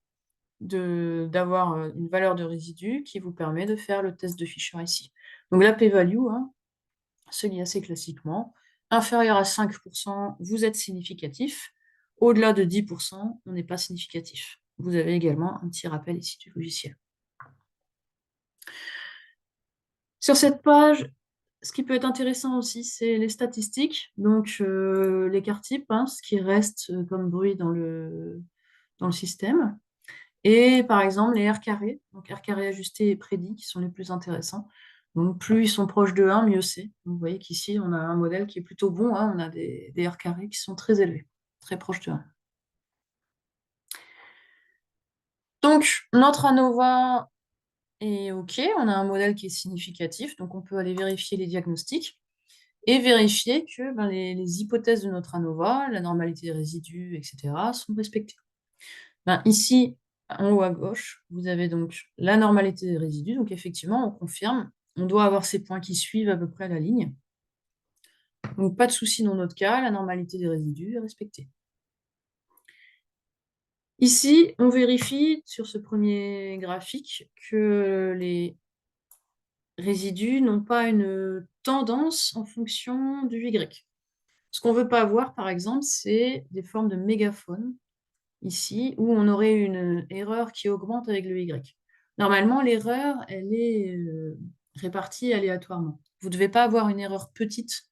d'avoir une valeur de résidu qui vous permet de faire le test de Fisher ici. Donc la p-value se lit assez classiquement. Inférieur à 5%, vous êtes significatif. Au-delà de 10%, on n'est pas significatif. Vous avez également un petit rappel ici du logiciel. Sur cette page, ce qui peut être intéressant aussi, c'est les statistiques, donc l'écart type, ce qui reste comme bruit dans le système. Et par exemple, les R carrés, donc R carré ajusté et prédit, qui sont les plus intéressants. Donc plus ils sont proches de 1, mieux c'est. Vous voyez qu'ici, on a un modèle qui est plutôt bon, on a des R carrés qui sont très élevés, très proches de 1. Donc, notre ANOVA est OK, on a un modèle qui est significatif, donc on peut aller vérifier les diagnostics et vérifier que les hypothèses de notre ANOVA, la normalité des résidus, etc., sont respectées. Ici, en haut à gauche, vous avez donc la normalité des résidus. Donc effectivement, on confirme, on doit avoir ces points qui suivent à peu près la ligne. Donc pas de souci dans notre cas, la normalité des résidus est respectée. Ici, on vérifie sur ce premier graphique que les résidus n'ont pas une tendance en fonction du Y. Ce qu'on ne veut pas avoir, par exemple, c'est des formes de mégaphone, ici, où on aurait une erreur qui augmente avec le Y. Normalement, l'erreur, elle est répartie aléatoirement. Vous ne devez pas avoir une erreur petite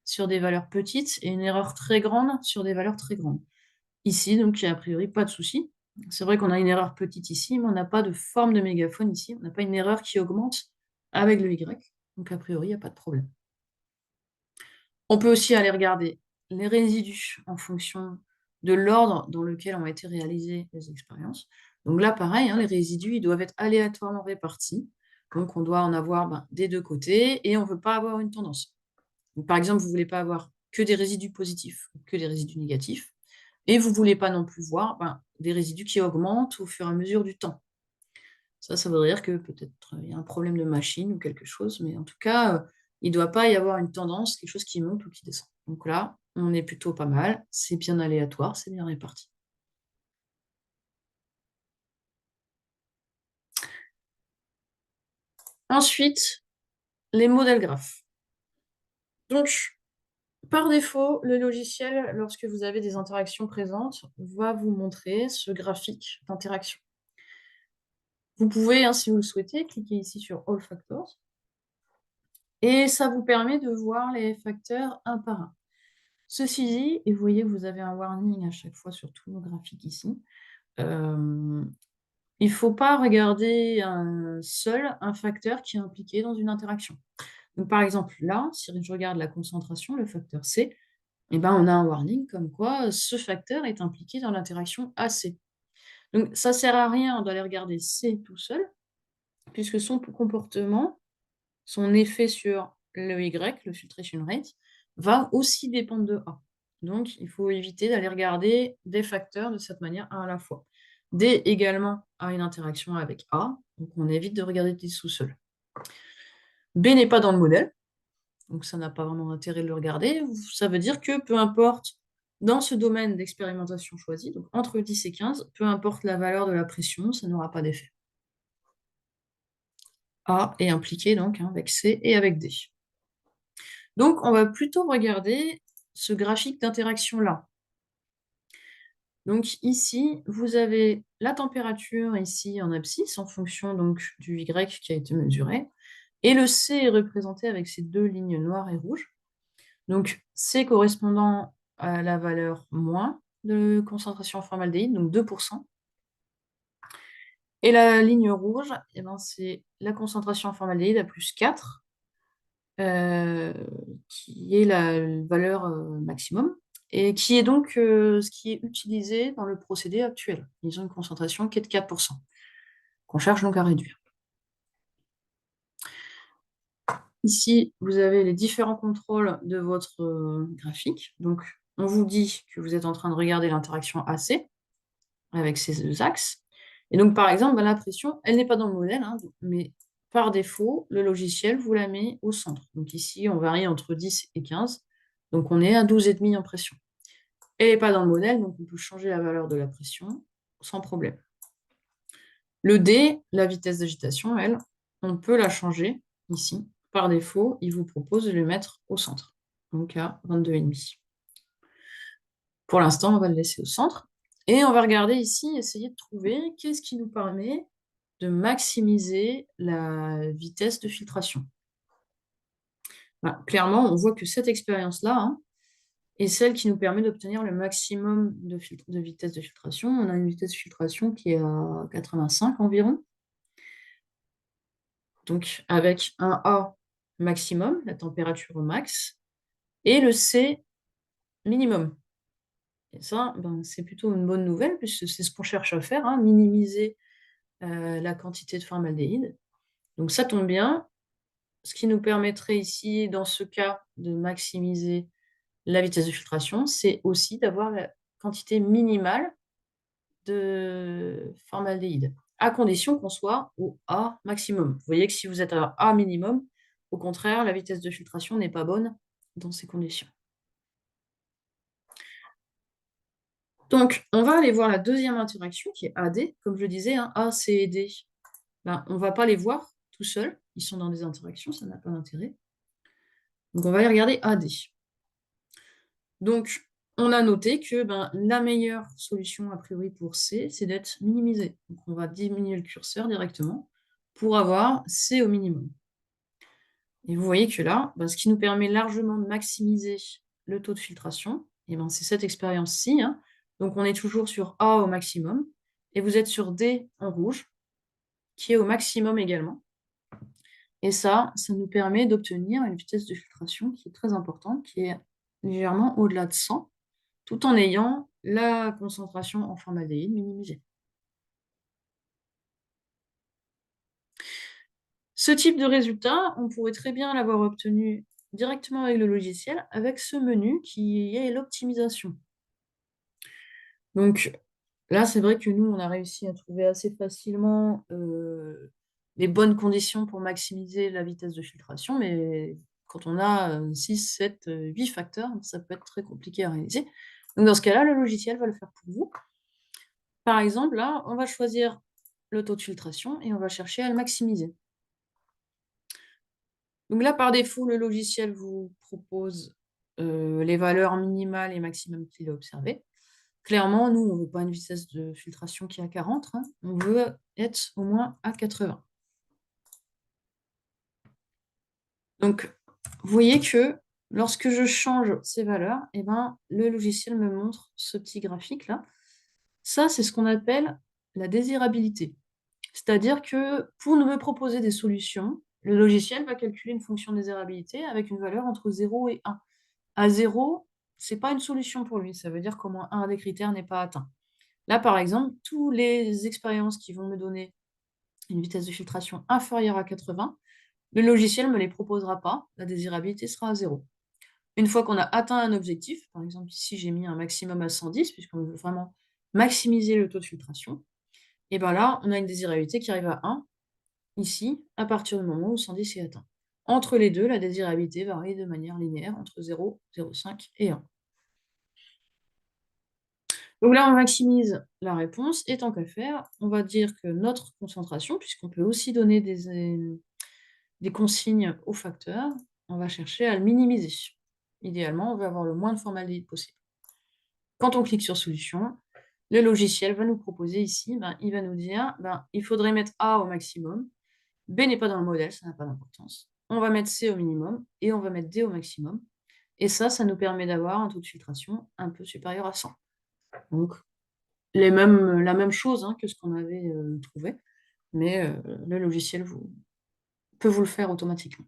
sur des valeurs petites et une erreur très grande sur des valeurs très grandes. Ici, donc, il n'y a a priori pas de souci. C'est vrai qu'on a une erreur petite ici, mais on n'a pas de forme de mégaphone ici. On n'a pas une erreur qui augmente avec le Y. Donc, a priori, il n'y a pas de problème. On peut aussi aller regarder les résidus en fonction de l'ordre dans lequel ont été réalisées les expériences. Donc là, pareil, les résidus, ils doivent être aléatoirement répartis. Donc, on doit en avoir des deux côtés et on ne veut pas avoir une tendance. Donc, par exemple, vous ne voulez pas avoir que des résidus positifs ou que des résidus négatifs. Et vous ne voulez pas non plus voir des résidus qui augmentent au fur et à mesure du temps. Ça veut dire que peut-être il y a un problème de machine ou quelque chose, mais en tout cas, il ne doit pas y avoir une tendance, quelque chose qui monte ou qui descend. Donc là, on est plutôt pas mal, c'est bien aléatoire, c'est bien réparti. Ensuite, les modèles graphes. Donc, par défaut, le logiciel, lorsque vous avez des interactions présentes, va vous montrer ce graphique d'interaction. Vous pouvez, hein, si vous le souhaitez, cliquer ici sur All Factors. Et ça vous permet de voir les facteurs un par un. Ceci dit, et vous voyez que vous avez un warning à chaque fois sur tous nos graphiques ici, il ne faut pas regarder seul un facteur qui est impliqué dans une interaction. Donc, par exemple, là, si je regarde la concentration, le facteur C, eh ben, on a un warning comme quoi ce facteur est impliqué dans l'interaction AC. Donc, ça ne sert à rien d'aller regarder C tout seul, puisque son comportement, son effet sur le Y, le filtration rate, va aussi dépendre de A. Donc, il faut éviter d'aller regarder des facteurs de cette manière un à la fois. D également a une interaction avec A, donc on évite de regarder des sous-sols. B n'est pas dans le modèle, donc ça n'a pas vraiment d'intérêt de le regarder. Ça veut dire que peu importe dans ce domaine d'expérimentation choisi, donc entre 10 et 15, peu importe la valeur de la pression, ça n'aura pas d'effet. A est impliqué donc avec C et avec D. Donc, on va plutôt regarder ce graphique d'interaction-là. Donc ici, vous avez la température ici en abscisse en fonction donc du Y qui a été mesuré. Et le C est représenté avec ces deux lignes noires et rouges. Donc C correspondant à la valeur moins de concentration en formaldéhyde, donc 2%. Et la ligne rouge, eh ben, c'est la concentration en formaldéhyde à plus 4, qui est la valeur maximum, et qui est donc ce qui est utilisé dans le procédé actuel. Ils ont une concentration qui est de 4%, qu'on cherche donc à réduire. Ici, vous avez les différents contrôles de votre graphique. Donc, on vous dit que vous êtes en train de regarder l'interaction AC avec ces deux axes. Et donc, par exemple, la pression, elle n'est pas dans le modèle, hein, mais par défaut, le logiciel vous la met au centre. Donc ici, on varie entre 10 et 15. Donc, on est à 12,5 en pression. Elle n'est pas dans le modèle, donc on peut changer la valeur de la pression sans problème. Le D, la vitesse d'agitation, elle, on peut la changer ici. Par défaut, il vous propose de le mettre au centre, donc à 22,5. Pour l'instant, on va le laisser au centre. Et on va regarder ici, essayer de trouver qu'est-ce qui nous permet de maximiser la vitesse de filtration. Clairement, on voit que cette expérience-là, hein, est celle qui nous permet d'obtenir le maximum de vitesse de filtration. On a une vitesse de filtration qui est à 85 environ. Donc, avec un A maximum, la température au max, et le C minimum. Et ça, ben, c'est plutôt une bonne nouvelle, puisque c'est ce qu'on cherche à faire, hein, minimiser la quantité de formaldéhyde. Donc ça tombe bien, ce qui nous permettrait ici, dans ce cas, de maximiser la vitesse de filtration, c'est aussi d'avoir la quantité minimale de formaldéhyde, à condition qu'on soit au A maximum. Vous voyez que si vous êtes à A minimum, au contraire, la vitesse de filtration n'est pas bonne dans ces conditions. Donc, on va aller voir la deuxième interaction qui est AD. Comme je le disais, hein, A, C et D, ben, on ne va pas les voir tout seuls. Ils sont dans des interactions, ça n'a pas d'intérêt. Donc, on va aller regarder AD. Donc, on a noté que ben, la meilleure solution, a priori, pour C, c'est d'être minimisé. Donc, on va diminuer le curseur directement pour avoir C au minimum. Et vous voyez que là, ben, ce qui nous permet largement de maximiser le taux de filtration, et ben, c'est cette expérience-ci, hein. Donc, on est toujours sur A au maximum, et vous êtes sur D en rouge, qui est au maximum également. Et ça nous permet d'obtenir une vitesse de filtration qui est très importante, qui est légèrement au-delà de 100, tout en ayant la concentration en formaldéhyde minimisée. Ce type de résultat, on pourrait très bien l'avoir obtenu directement avec le logiciel, avec ce menu qui est l'optimisation. Donc là, c'est vrai que nous, on a réussi à trouver assez facilement les bonnes conditions pour maximiser la vitesse de filtration, mais quand on a 6, 7, 8 facteurs, ça peut être très compliqué à réaliser. Donc dans ce cas-là, le logiciel va le faire pour vous. Par exemple, là, on va choisir le taux de filtration et on va chercher à le maximiser. Donc là, par défaut, le logiciel vous propose les valeurs minimales et maximum qu'il a observées. Clairement, nous, on ne veut pas une vitesse de filtration qui est à 40, hein. On veut être au moins à 80. Donc, vous voyez que lorsque je change ces valeurs, eh ben, le logiciel me montre ce petit graphique-là. Ça, c'est ce qu'on appelle la désirabilité. C'est-à-dire que pour me proposer des solutions, le logiciel va calculer une fonction de désirabilité avec une valeur entre 0 et 1. À 0, ce n'est pas une solution pour lui. Ça veut dire qu'au moins un des critères n'est pas atteint. Là, par exemple, toutes les expériences qui vont me donner une vitesse de filtration inférieure à 80, le logiciel ne me les proposera pas. La désirabilité sera à 0. Une fois qu'on a atteint un objectif, par exemple ici j'ai mis un maximum à 110, puisqu'on veut vraiment maximiser le taux de filtration, et bien là, on a une désirabilité qui arrive à 1, ici, à partir du moment où 110 est atteint. Entre les deux, la désirabilité varie de manière linéaire entre 0, 0,5 et 1. Donc là, on maximise la réponse, et tant qu'à faire, on va dire que notre concentration, puisqu'on peut aussi donner des consignes au facteur, on va chercher à le minimiser. Idéalement, on veut avoir le moins de formaldéhyde possible. Quand on clique sur solution, le logiciel va nous proposer ici, il va nous dire, il faudrait mettre A au maximum, B n'est pas dans le modèle, ça n'a pas d'importance. On va mettre C au minimum et on va mettre D au maximum. Et ça nous permet d'avoir un taux de filtration un peu supérieur à 100. Donc, la même chose que ce qu'on avait trouvé, mais le logiciel peut vous le faire automatiquement.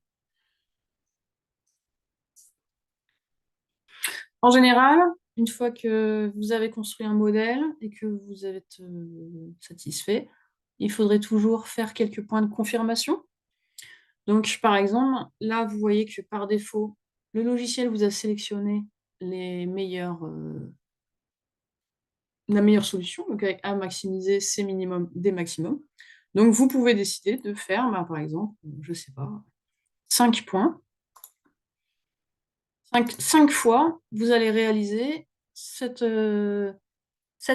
En général, une fois que vous avez construit un modèle et que vous êtes satisfait, il faudrait toujours faire quelques points de confirmation. Donc, par exemple, là, vous voyez que par défaut, le logiciel vous a sélectionné la meilleure solution, donc avec A maximiser, C minimum, D maximum. Donc, vous pouvez décider de faire, par exemple, je ne sais pas, 5 points. 5 fois, vous allez réaliser cette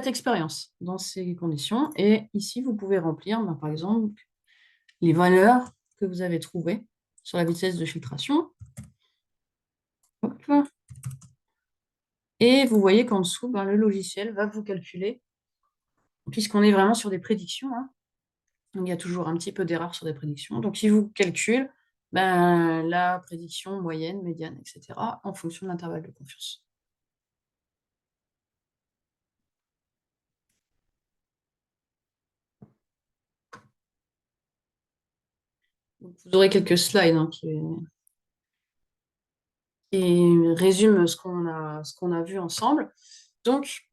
expérience dans ces conditions. Et ici, vous pouvez remplir, par exemple, les valeurs que vous avez trouvées sur la vitesse de filtration. Hop. Et vous voyez qu'en dessous, le logiciel va vous calculer, puisqu'on est vraiment sur des prédictions, il y a toujours un petit peu d'erreur sur des prédictions. Donc, il vous calcule la prédiction moyenne, médiane, etc., en fonction de l'intervalle de confiance. Donc, vous aurez quelques slides qui résument ce qu'on a vu ensemble. Donc,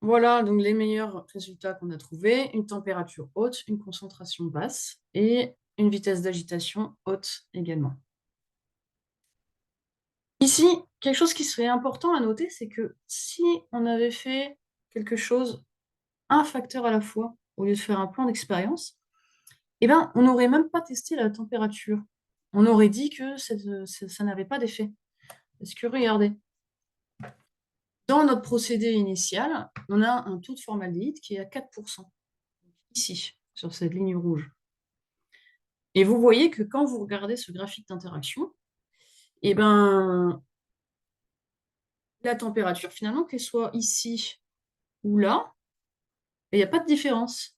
voilà donc les meilleurs résultats qu'on a trouvés, une température haute, une concentration basse et une vitesse d'agitation haute également. Ici, quelque chose qui serait important à noter, c'est que si on avait fait quelque chose, un facteur à la fois, au lieu de faire un plan d'expérience, on n'aurait même pas testé la température. On aurait dit que ça n'avait pas d'effet. Parce que regardez, dans notre procédé initial, on a un taux de formaldéhyde qui est à 4%, ici, sur cette ligne rouge. Et vous voyez que quand vous regardez ce graphique d'interaction, la température, finalement, qu'elle soit ici ou là, il n'y a pas de différence.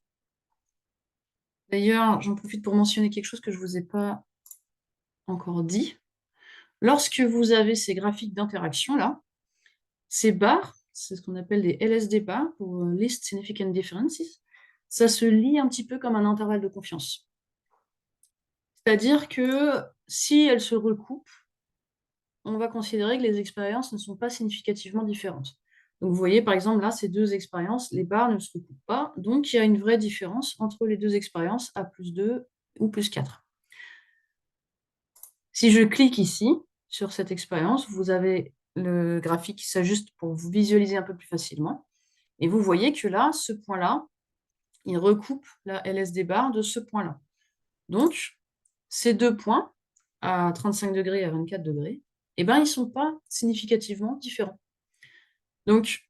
D'ailleurs, j'en profite pour mentionner quelque chose que je ne vous ai pas encore dit. Lorsque vous avez ces graphiques d'interaction là, ces barres, c'est ce qu'on appelle des LSD bars, pour Least Significant Differences, ça se lit un petit peu comme un intervalle de confiance. C'est-à-dire que si elles se recoupent, on va considérer que les expériences ne sont pas significativement différentes. Donc vous voyez, par exemple, là, ces deux expériences, les barres ne se recoupent pas, donc il y a une vraie différence entre les deux expériences à plus 2 ou plus 4. Si je clique ici, sur cette expérience, vous avez le graphique qui s'ajuste pour vous visualiser un peu plus facilement. Et vous voyez que là, ce point-là, il recoupe la LSD bar de ce point-là. Donc, ces deux points, à 35 degrés et à 24 degrés, ils ne sont pas significativement différents. Donc,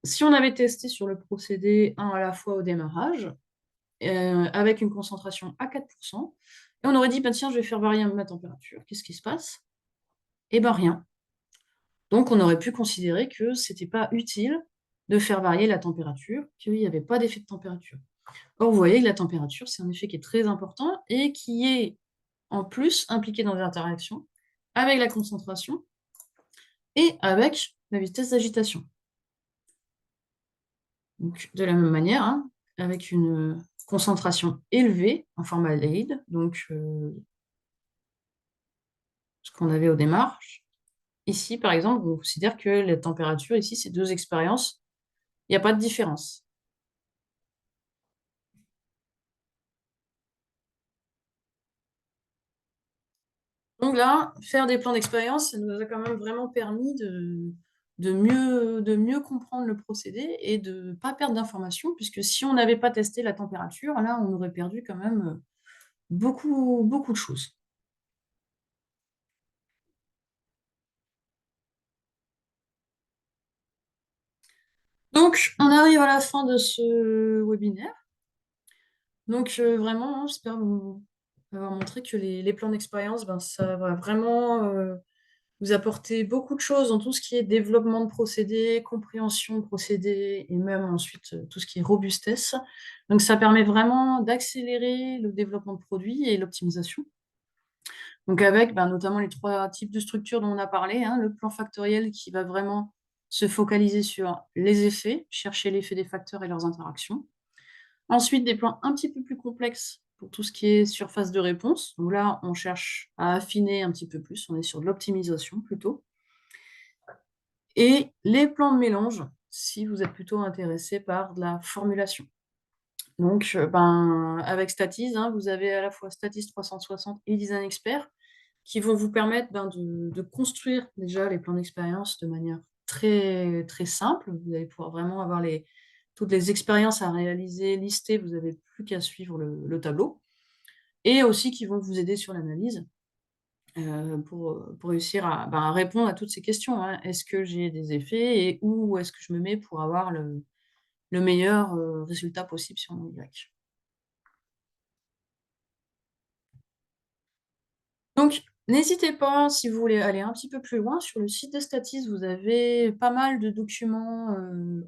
si on avait testé sur le procédé 1 à la fois au démarrage, avec une concentration à 4%, Et on aurait dit: «Bah, tiens, je vais faire varier ma température. Qu'est-ce qui se passe?» Et ben, rien. Donc on aurait pu considérer que c'était pas utile de faire varier la température, qu'il y avait pas d'effet de température. Or, vous voyez que la température, c'est un effet qui est très important et qui est, en plus, impliqué dans les interactions avec la concentration et avec la vitesse d'agitation. Donc de la même manière, hein, avec une concentration élevée en formaldéhyde, donc ce qu'on avait au démarche. Ici, par exemple, on considère que la température, ici, c'est 2 expériences, il y a pas de différence. Donc là, faire des plans d'expérience, ça nous a quand même vraiment permis de mieux comprendre le procédé et de pas perdre d'informations, puisque si on n'avait pas testé la température, là, on aurait perdu quand même, beaucoup, beaucoup de choses. Donc on arrive à la fin de ce webinaire. Donc vraiment, hein, j'espère vous avoir montré que les plans d'expérience, ben, ça va vraiment, vous apporter beaucoup de choses dans tout ce qui est développement de procédés, compréhension de procédés et même ensuite, tout ce qui est robustesse. Donc ça permet vraiment d'accélérer le développement de produits et l'optimisation. Donc avec, ben, notamment les 3 types de structures dont on a parlé, hein, le plan factoriel qui va vraiment se focaliser sur les effets, chercher l'effet des facteurs et leurs interactions. Ensuite, des plans un petit peu plus complexes pour tout ce qui est surface de réponse. Donc là, on cherche à affiner un petit peu plus, on est sur de l'optimisation plutôt. Et les plans de mélange, si vous êtes plutôt intéressé par de la formulation. Donc, ben, avec Statise, hein, vous avez à la fois Statise 360 et Design Expert qui vont vous permettre, ben, de construire déjà les plans d'expérience de manière très, très simple. Vous allez pouvoir vraiment avoir toutes les expériences à réaliser listées, vous avez plus qu'à suivre le tableau et aussi qui vont vous aider sur l'analyse, pour réussir à, ben, à répondre à toutes ces questions, hein. Est-ce que j'ai des effets et où est-ce que je me mets pour avoir le meilleur, résultat possible sur mon Y? Donc, n'hésitez pas, si vous voulez aller un petit peu plus loin, sur le site de Statis, vous avez pas mal de documents,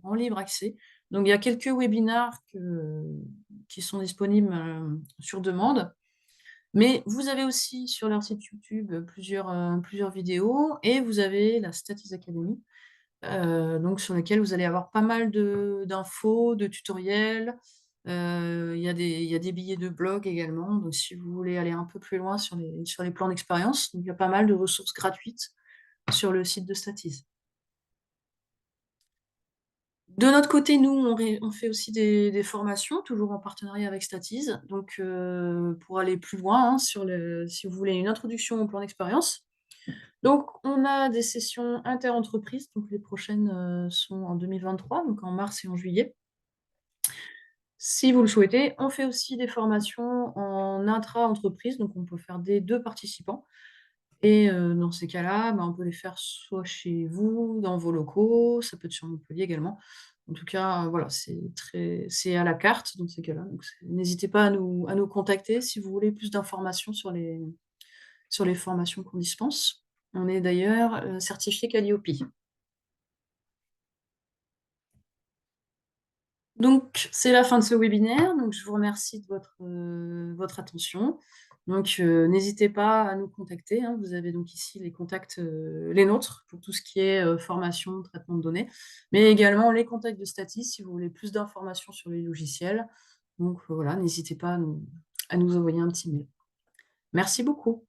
en libre accès. Donc il y a quelques webinars qui sont disponibles, sur demande, mais vous avez aussi sur leur site YouTube, plusieurs vidéos et vous avez la Statis Academy, donc sur lequel vous allez avoir pas mal d'infos, de tutoriels. Il y a des billets de blog également, donc si vous voulez aller un peu plus loin sur les plans d'expérience, donc il y a pas mal de ressources gratuites sur le site de Statise. De notre côté, nous, on fait aussi des formations, toujours en partenariat avec Statise, donc pour aller plus loin, hein, si vous voulez une introduction au plan d'expérience. Donc on a des sessions interentreprises, donc les prochaines, sont en 2023, donc en mars et en juillet. Si vous le souhaitez, on fait aussi des formations en intra-entreprise, donc on peut faire des 2 participants et dans ces cas-là, bah, on peut les faire soit chez vous, dans vos locaux, ça peut être sur Montpellier également. En tout cas, voilà, c'est à la carte dans ces cas-là, donc n'hésitez pas à nous contacter si vous voulez plus d'informations sur les formations qu'on dispense. On est d'ailleurs, certifié Qualiopi. Donc, c'est la fin de ce webinaire. Donc, je vous remercie de votre attention. Donc, n'hésitez pas à nous contacter, hein. Vous avez donc ici les contacts, les nôtres pour tout ce qui est, formation, traitement de données, mais également les contacts de Statis si vous voulez plus d'informations sur les logiciels. Donc, voilà, n'hésitez pas à nous envoyer un petit mail. Merci beaucoup.